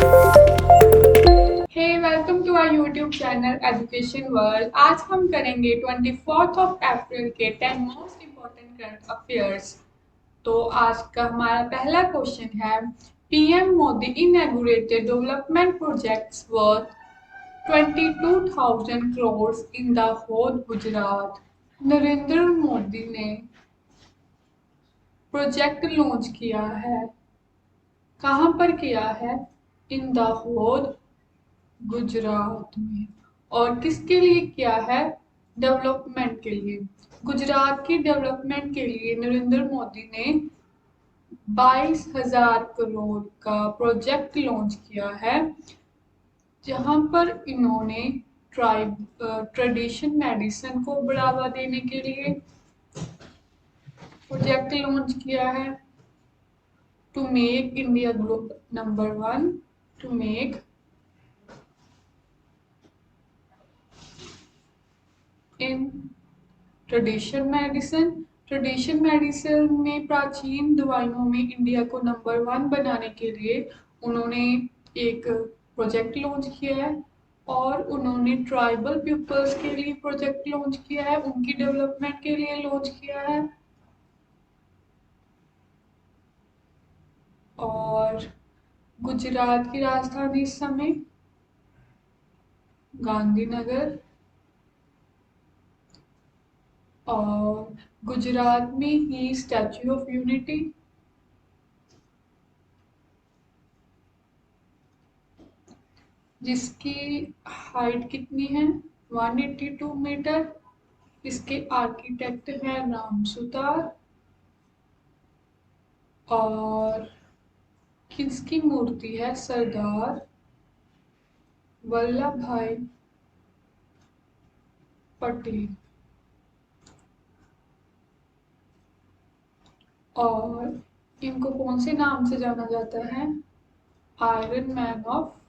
Hey welcome to our YouTube channel education world. आज हम करेंगे 24 अप्रैल के 10 मोस्ट इम्पोर्टेंट करंट अफेयर्स। तो आज का हमारा पहला क्वेश्चन है, PM Modi inaugurated development projects worth 22,000 crore in the whole Gujarat. Narendra Modi ने प्रोजेक्ट लॉन्च किया है, कहाँ पर किया है? इन द होल गुजरात में। और किसके लिए किया है? डेवलपमेंट के लिए। गुजरात की डेवलपमेंट के लिए नरेंद्र मोदी ने 22,000 करोड़ का प्रोजेक्ट लॉन्च किया है, जहां पर इन्होंने ट्रेडिशन मेडिसिन को बढ़ावा देने के लिए प्रोजेक्ट लॉन्च किया है। To make India number 1, to make in tradition medicine में प्राचीन दवाइयों में इंडिया को नंबर 1 बनाने के लिए उन्होंने एक प्रोजेक्ट लॉन्च किया है। और उन्होंने ट्राइबल पीपल्स के लिए प्रोजेक्ट लॉन्च किया है, उनकी डेवलपमेंट के लिए लॉन्च किया है। और गुजरात की राजधानी इस समय गांधीनगर। और गुजरात में ही स्टैच्यू ऑफ यूनिटी, जिसकी हाइट कितनी है? 182 मीटर। इसके आर्किटेक्ट है राम सुतार। और किसकी मूर्ति है? सरदार वल्लभ भाई पटेल। और इनको कौन से नाम से जाना जाता है? Iron man of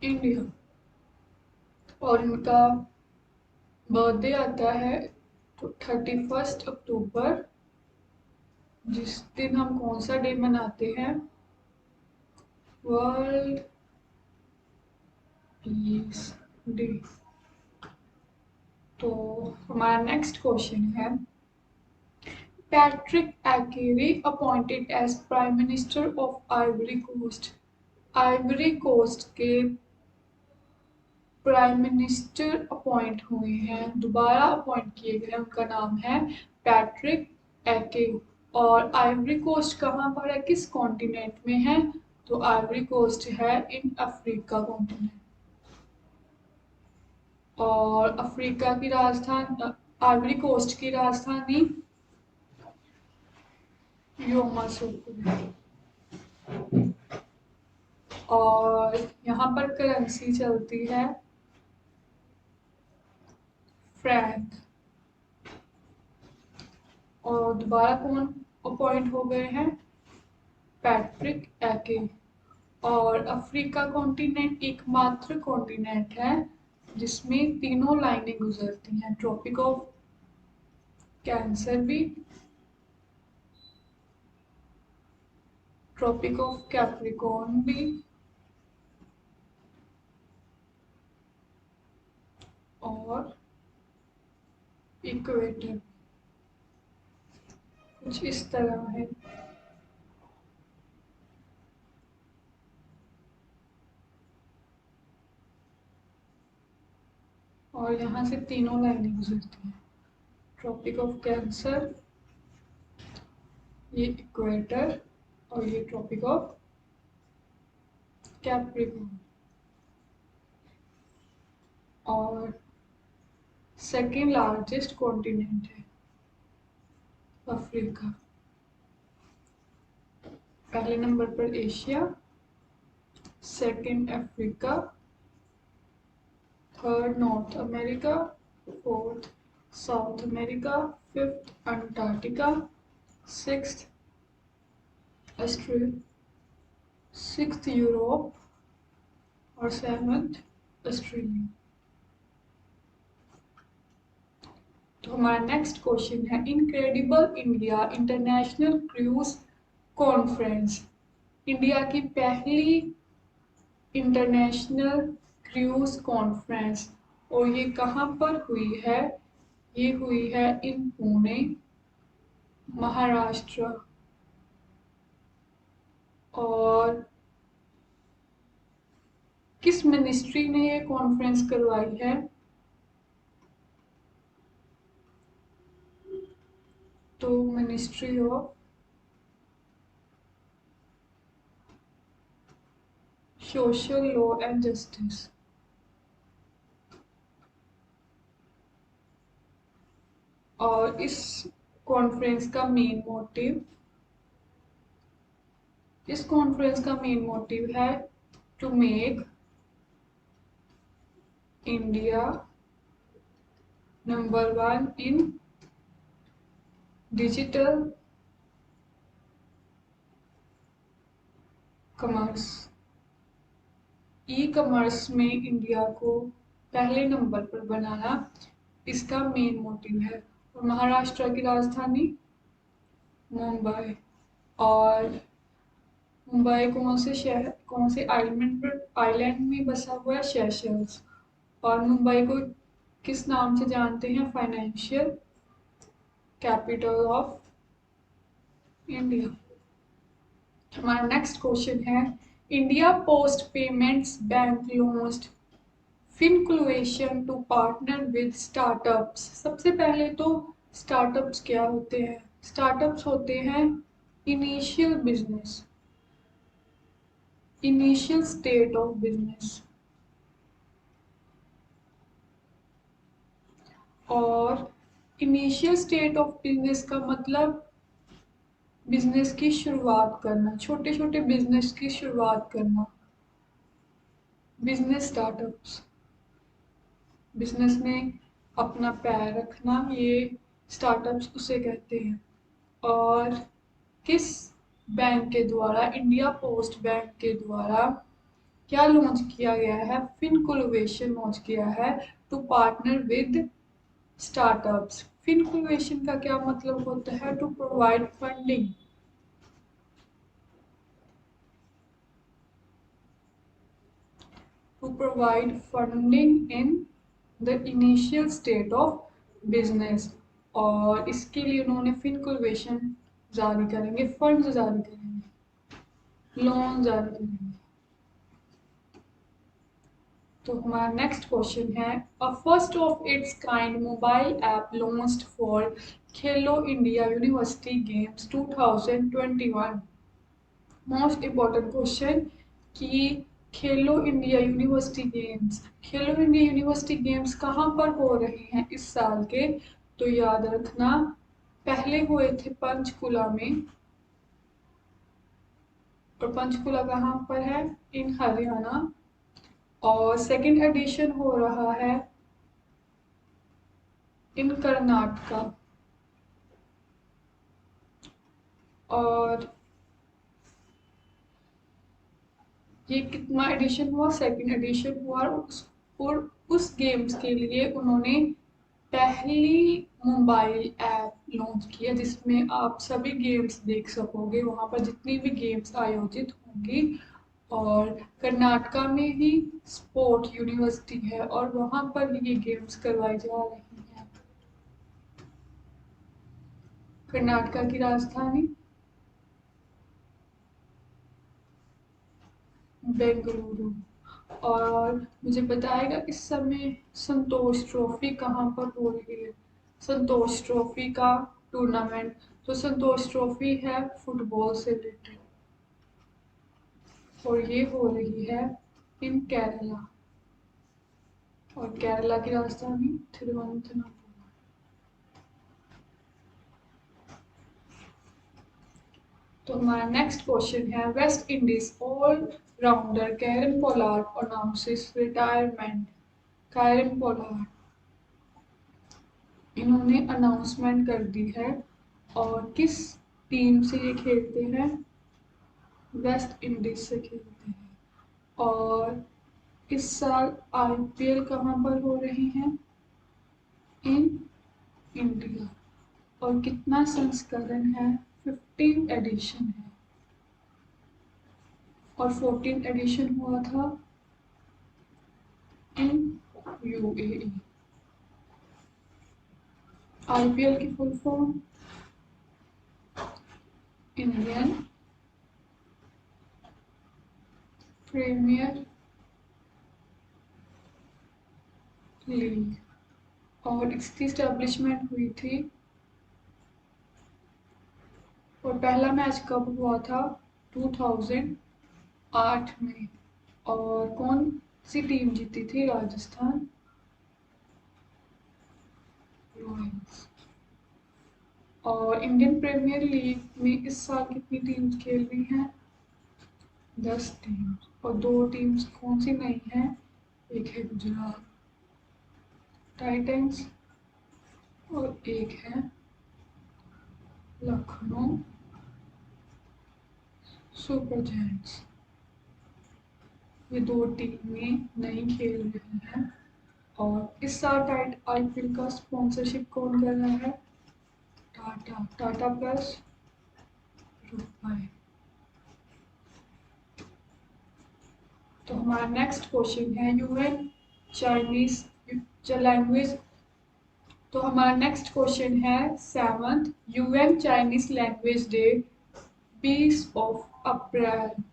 India. और इनका बर्थडे आता है 31 अक्टूबर, जिस दिन हम कौन सा डे मनाते हैं? World peace day. तो हमारा नेक्स्ट क्वेश्चन है, पैट्रिक एकेरे appointed as prime minister of Ivory Coast. Ivory Coast के प्राइम मिनिस्टर अपॉइंट हुए हैं, दोबारा अपॉइंट किए गए हैं। उनका नाम है पैट्रिक एके। और आइवरी कोस्ट कहाँ पर है, किस कॉन्टिनेंट में है? तो आइवरी कोस्ट है इन अफ्रीका कॉन्टिनेंट। और अफ्रीका की राजधानी, आइवरी कोस्ट की राजधानी योमासुकु है। और यहाँ पर करेंसी चलती है फ्रैंक। और दोबारा कौन अपॉइंट हो गए हैं? पैट्रिक एके। और अफ्रीका कॉन्टिनेंट एकमात्र कॉन्टिनेंट है जिसमें तीनों लाइनें गुजरती हैं, ट्रॉपिक ऑफ कैंसर भी, ट्रॉपिक ऑफ कैप्रिकॉर्न भी, और इक्वेटर। कुछ इस तरह है। और यहाँ से तीनों लाइनें गुजरती हैं, ट्रॉपिक ऑफ कैंसर, ये इक्वेटर, और ये ट्रॉपिक ऑफ कैप्रिकॉर्न। और सेकेंड लार्जेस्ट कॉन्टिनेंट है अफ्रीका। पहले नंबर पर Asia, second Africa, third north America, fourth south America, fifth Antarctica, sixth Australia, sixth Europe, और सेवंथ ऑस्ट्रेलिया। तो हमारा नेक्स्ट क्वेश्चन है, incredible India international cruise conference, India की पहली इंटरनेशनल क्रूज कॉन्फ्रेंस, और ये कहाँ पर हुई है? ये हुई है इन पुणे, महाराष्ट्र। और किस मिनिस्ट्री ने ये कॉन्फ्रेंस करवाई है? तो ministry of social law and justice. और इस कॉन्फ्रेंस का मेन मोटिव, इस कॉन्फ्रेंस का मेन मोटिव है to make India number 1 in digital commerce. E commerce में इंडिया को पहले नंबर पर बनाना इसका मेन मोटिव है। और महाराष्ट्र की राजधानी मुंबई। और मुंबई कौन से शहर, कौन से आइलैंड में बसा हुआ है? सेशल्स। और मुंबई को किस नाम से जानते हैं? Financial capital of India. हमारा नेक्स्ट क्वेश्चन है, India Post Payments Bank launched Fincluvation to partner with startups. सबसे पहले तो स्टार्टअप्स क्या होते हैं? स्टार्टअप्स होते हैं initial business, initial state of business. और इनिशियल स्टेट ऑफ बिजनेस का मतलब बिजनेस की शुरुआत करना, छोटे छोटे बिजनेस की शुरुआत करना, बिजनेस स्टार्टअप्स। बिजनेस में अपना पैर रखना, ये स्टार्टअप्स उसे कहते हैं। और किस बैंक के द्वारा, इंडिया पोस्ट बैंक के द्वारा क्या लॉन्च किया गया है? फिनकुलवेशन लॉन्च किया है to partner with startups. Fincluvation का क्या मतलब होता है? To provide funding, to provide funding in the initial state of business। और इसके लिए उन्होंने फिनकुलवेशन जारी करेंगे, फंड्स जारी करेंगे, लोन जारी करेंगे। तो हमारा नेक्स्ट क्वेश्चन है, a first of its kind mobile app launched for Khelo India University Games 2021। Most important question कि Khelo India University Games, Khelo India University Games कहाँ पर हो रहे हैं इस साल के? तो याद रखना, पहले हुए थे पंचकुला में, और पंचकुला कहाँ पर है? इन हरियाणा। और सेकंड एडिशन हो रहा है इन कर्नाटका। और ये कितना एडिशन हुआ? सेकंड एडिशन हुआ। और उस गेम्स के लिए उन्होंने पहली मोबाइल ऐप लॉन्च किया जिसमें आप सभी गेम्स देख सकोगे, वहाँ पर जितनी भी गेम्स आयोजित होंगी। और कर्नाटका में ही स्पोर्ट यूनिवर्सिटी है और वहाँ पर ही ये गेम्स करवाई जा रही हैं। कर्नाटका की राजधानी बेंगलुरु। और मुझे बताएगा इस समय संतोष ट्रॉफी कहाँ पर हो रही है? संतोष ट्रॉफी का टूर्नामेंट, तो संतोष ट्रॉफी है फुटबॉल से रिलेटेड, और ये हो रही है इन केरला। और केरला की राजधानी तिरुवनंतपुरम। तो हमारा नेक्स्ट क्वेश्चन है, West Indies all rounder Kieron Pollard announces retirement. Kieron Pollard, इन्होंने अनाउंसमेंट कर दी है। और किस टीम से ये खेलते हैं? वेस्ट इंडीज से खेलते हैं। और इस साल आईपीएल कहाँ पर हो रही है? In India. और कितना संस्करण है? 15 एडिशन है। और 14 एडिशन हुआ था इन यूएई। आईपीएल की full form Indian premier league और इसकी स्टैब्लिशमेंट हुई थी और पहला मैच कब हुआ था 2008 में। और कौन सी टीम जीती थी? राजस्थान रॉयल्स। और इंडियन प्रीमियर लीग में इस साल कितनी टीम्स खेल रही हैं? 10 टीम्स। और 2 टीम्स कौन सी नहीं है? एक है गुजरात टाइटंस और एक है लखनऊ सुपर जायंट्स। ये 2 टीमें नहीं खेल रही हैं। और इस साल आईपीएल का स्पॉन्सरशिप कौन कर रहा है? टाटा प्लस रुपए। तो हमारा नेक्स्ट क्वेश्चन है यूएन चाइनीज लैंग्वेज। तो हमारा नेक्स्ट क्वेश्चन है 7th UN Chinese language day 20 अप्रैल।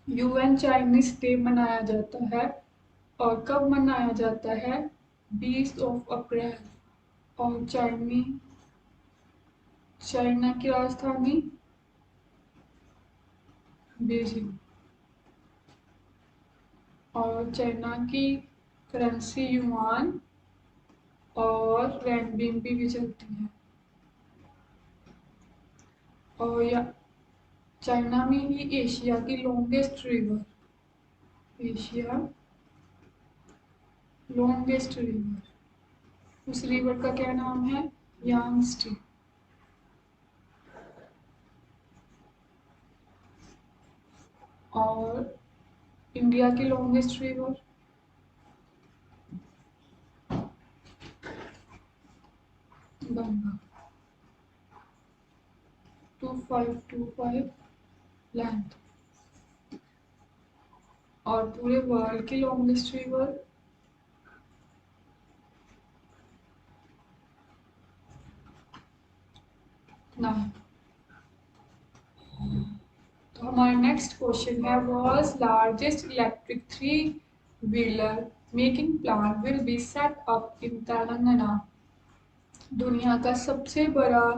यूएन चाइनीज डे मनाया जाता है और कब मनाया जाता है? 20 अप्रैल। और चाइना की राजधानी बीजिंग। और चाइना की करेंसी युआन और रेनबीम भी चलती है। और या चाइना में ही एशिया की लॉन्गेस्ट रिवर उस रिवर का क्या नाम है? यांगस्टी। और इंडिया की लॉन्गेस्ट रिवर गंगा 2525 लेंथ। और पूरे वर्ल्ड की लॉन्गेस्ट रिवर ना। तो हमारा नेक्स्ट क्वेश्चन है world's largest electric 3 wheeler making plant will be set up in Telangana. दुनिया का सबसे बड़ा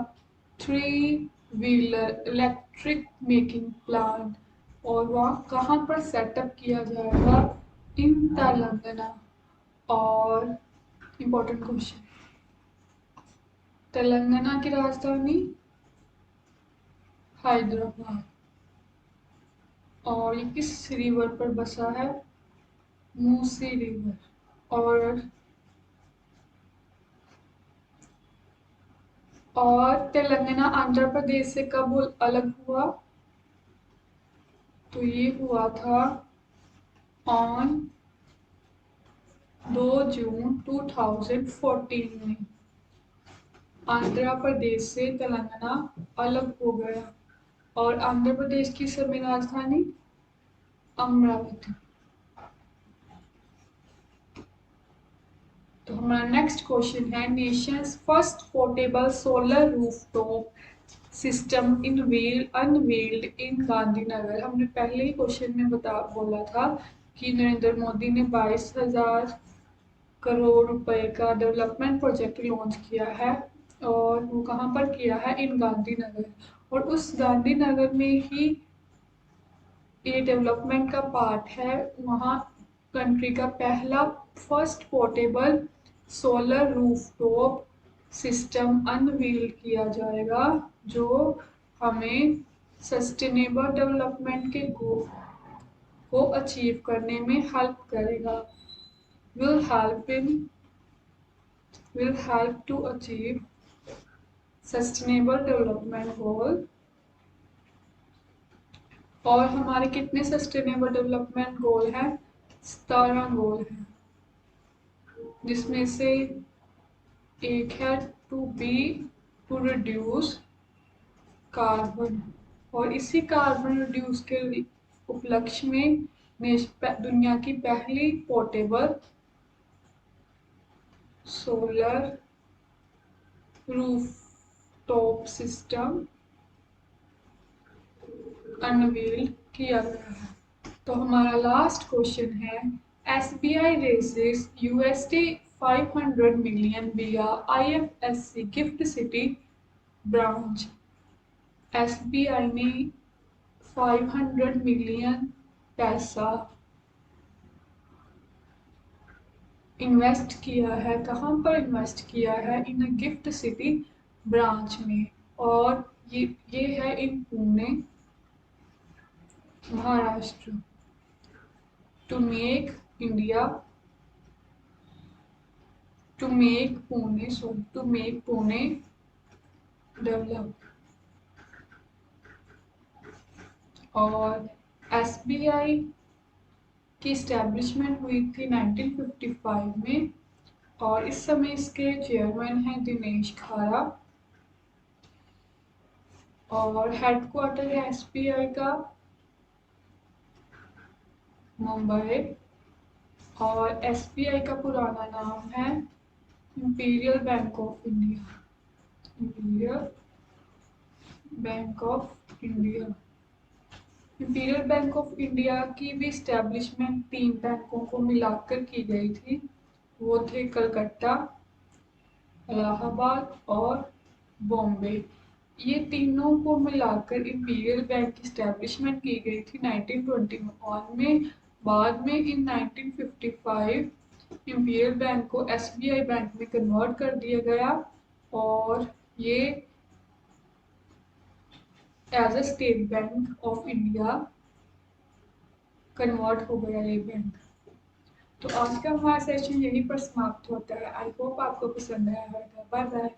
3 व्हीलर इलेक्ट्रिक मेकिंग प्लांट और वह कहाँ पर सेटअप किया जाएगा? इन तेलंगाना। और इम्पोर्टेंट क्वेश्चन, तेलंगाना की राजधानी हैदराबाद। और ये किस रिवर पर बसा है? मूसी रिवर। और तेलंगाना आंध्र प्रदेश से कब अलग हुआ? तो ये हुआ था ऑन 2 जून 2014 में। आंध्र प्रदेश से तेलंगाना अलग हो गया। और आंध्र प्रदेश की सभी राजधानी अमरावती। तो हमारा नेक्स्ट क्वेश्चन है Nations first portable solar rooftop system unveiled इन गांधीनगर। हमने पहले ही क्वेश्चन में बोला था कि नरेंद्र मोदी ने 22,000 करोड़ रुपए का डेवलपमेंट प्रोजेक्ट लॉन्च किया है और वो कहाँ पर किया है? इन गांधीनगर। और उस गांधीनगर में ही ये डेवलपमेंट का पार्ट है। वहाँ कंट्री का पहला first portable solar rooftop system unveil किया जाएगा जो हमें सस्टेनेबल डेवलपमेंट के गोल को अचीव करने में हेल्प करेगा। will help in will help to achieve sustainable development goal। और हमारे कितने सस्टेनेबल डेवलपमेंट गोल हैं? 17 गोल हैं, जिसमें से एक है टू रिड्यूस कार्बन। और इसी कार्बन रिड्यूस के उपलक्ष्य में दुनिया की पहली portable solar rooftop system unveil किया गया है। तो हमारा लास्ट क्वेश्चन है, SBI raises USD 500 million via IFSC gift city branch. SBI ने 500 मिलियन पैसा इन्वेस्ट किया है। कहाँ पर इन्वेस्ट किया है? इन गिफ्ट सिटी ब्रांच में, और ये है in Pune Maharashtra. To make India to make Pune develop. और SBI की इस्टेब्लिशमेंट हुई थी 1955 में, और इस समय इसके चेयरमैन हैं दिनेश खारा, और हेडक्वार्टर है SBI का मुंबई, और SBI का पुराना नाम है imperial bank of India. Imperial bank of India. Imperial bank of India की भी इस्टेब्लिशमेंट 3 बैंकों को मिलाकर की गई थी। वो थे कलकत्ता, इलाहाबाद और बॉम्बे। ये तीनों को मिलाकर इंपीरियल बैंक की इस्टेब्लिशमेंट की गई थी 1921 में। बाद में इन 1955 इंपीरियल बैंक को SBI बैंक में कन्वर्ट कर दिया गया, और ये as a state bank of India convert हो गया ये बैंक। तो आज का हमारा सेशन यहीं पर समाप्त होता है। आई होप आपको पसंद आया होगा। Bye bye.